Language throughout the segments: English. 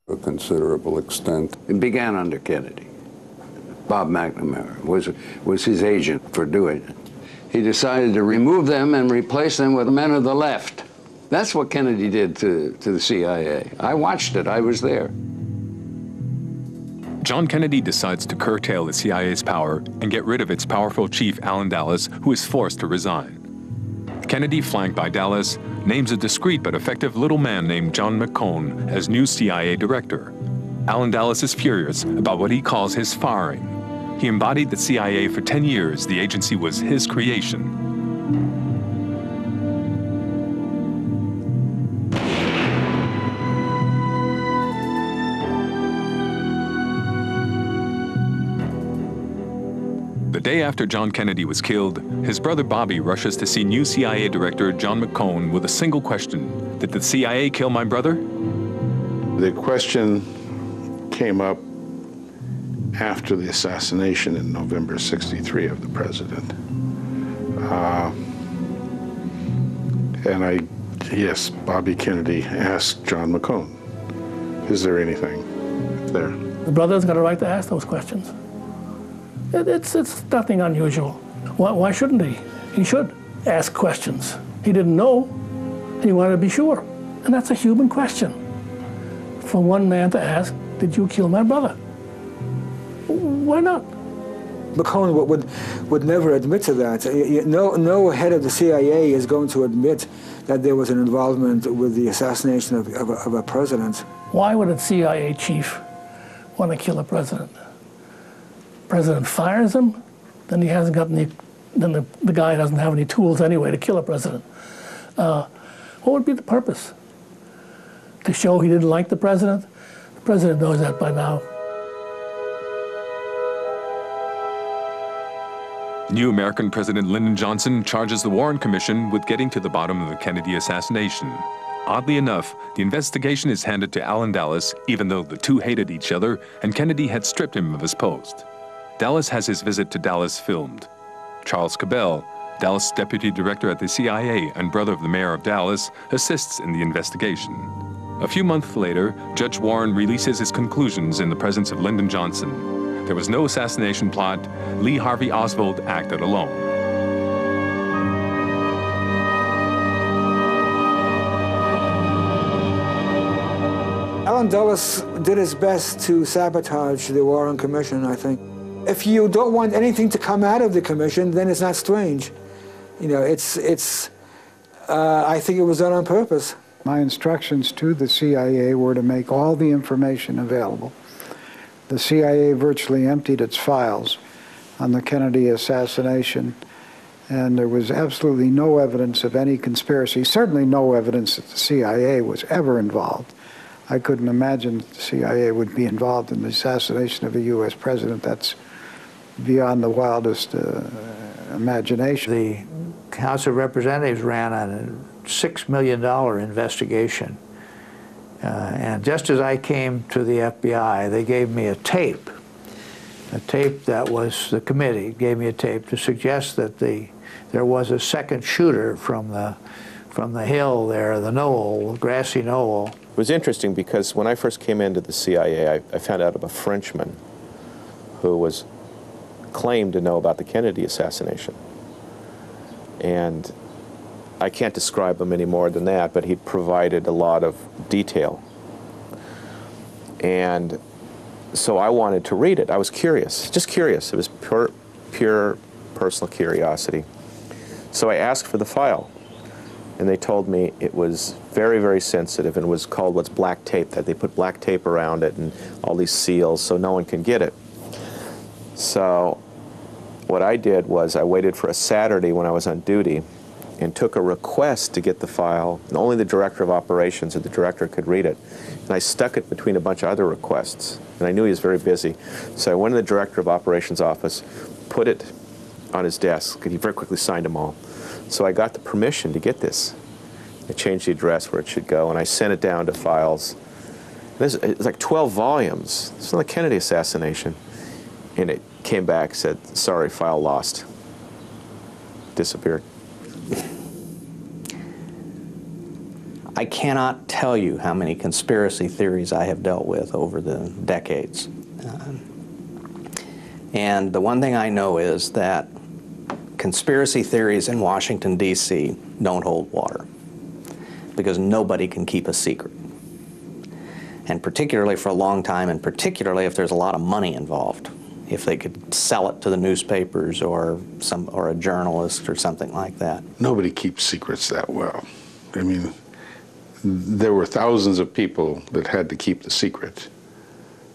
a considerable extent. It began under Kennedy. Bob McNamara was his agent for doing it. He decided to remove them and replace them with men of the left. That's what Kennedy did to the CIA. I watched it. I was there. John Kennedy decides to curtail the CIA's power and get rid of its powerful chief, Allen Dulles, who is forced to resign. Kennedy, flanked by Dulles, names a discreet but effective little man named John McCone as new CIA director. Allen Dulles is furious about what he calls his firing. He embodied the CIA for 10 years. The agency was his creation. The day after John Kennedy was killed, his brother Bobby rushes to see new CIA Director John McCone with a single question. Did the CIA kill my brother? The question came up after the assassination in November '63 of the president. Yes, Bobby Kennedy asked John McCone, is there anything there? The brother's got a right to ask those questions. It's nothing unusual. Why shouldn't he? He should ask questions. He didn't know, and he wanted to be sure. And that's a human question for one man to ask, did you kill my brother? Why not? McCone would never admit to that. No head of the CIA is going to admit that there was an involvement with the assassination of a president. Why would a CIA chief want to kill a president? President fires him, then he hasn't got any, then the guy doesn't have any tools anyway to kill a president. What would be the purpose? To show he didn't like the president? The president knows that by now. New American President Lyndon Johnson charges the Warren Commission with getting to the bottom of the Kennedy assassination. Oddly enough, the investigation is handed to Allen Dulles, even though the two hated each other and Kennedy had stripped him of his post. Dulles has his visit to Dallas filmed. Charles Cabell, Dallas deputy director at the CIA and brother of the mayor of Dallas, assists in the investigation. A few months later, Judge Warren releases his conclusions in the presence of Lyndon Johnson. There was no assassination plot. Lee Harvey Oswald acted alone. Allen Dulles did his best to sabotage the Warren Commission, I think. If you don't want anything to come out of the commission, then it's not strange. You know, I think it was done on purpose. My instructions to the CIA were to make all the information available. The CIA virtually emptied its files on the Kennedy assassination, and there was absolutely no evidence of any conspiracy, certainly no evidence that the CIA was ever involved. I couldn't imagine the CIA would be involved in the assassination of a U.S. president. That's beyond the wildest imagination. The House of Representatives ran on a $6 million investigation. And just as I came to the FBI, they gave me a tape that was, the committee gave me a tape to suggest that there was a second shooter from the hill there, the knoll, grassy knoll. It was interesting because when I first came into the CIA, I found out of a Frenchman who was claimed to know about the Kennedy assassination. And I can't describe him any more than that, but he provided a lot of detail. And so I wanted to read it. I was curious, just curious. It was pure personal curiosity. So I asked for the file, and they told me it was very, very sensitive, and it was called what's black tape, that they put black tape around it and all these seals so no one can get it. So what I did was I waited for a Saturday when I was on duty and took a request to get the file, and only the director of operations or the director could read it. And I stuck it between a bunch of other requests, and I knew he was very busy. So I went to the director of operations office, put it on his desk, and he very quickly signed them all. So I got the permission to get this. I changed the address where it should go, and I sent it down to files. It's like 12 volumes. It's on the Kennedy assassination. And it came back, said, sorry, file lost. Disappeared. I cannot tell you how many conspiracy theories I have dealt with over the decades. And the one thing I know is that conspiracy theories in Washington, D.C. don't hold water, because nobody can keep a secret. And particularly for a long time, and particularly if there's a lot of money involved, if they could sell it to the newspapers or a journalist or something like that. Nobody keeps secrets that well. I mean, there were thousands of people that had to keep the secret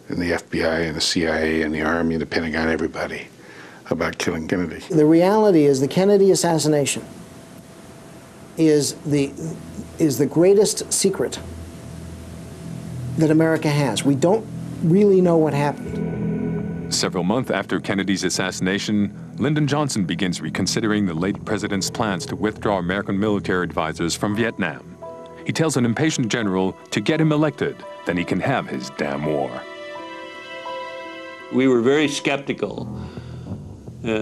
in the FBI and the CIA and the Army and the Pentagon, everybody, about killing Kennedy. The reality is the Kennedy assassination is the greatest secret that America has. We don't really know what happened. Several months after Kennedy's assassination, Lyndon Johnson begins reconsidering the late president's plans to withdraw American military advisors from Vietnam. He tells an impatient general to get him elected, then he can have his damn war. We were very skeptical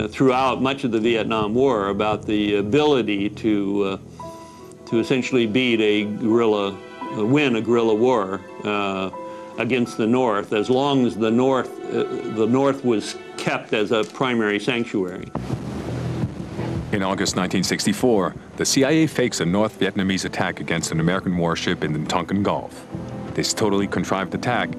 throughout much of the Vietnam War about the ability to essentially beat win a guerrilla war against the North, as long as the North was kept as a primary sanctuary. In August 1964, the CIA fakes a North Vietnamese attack against an American warship in the Tonkin Gulf. This totally contrived attack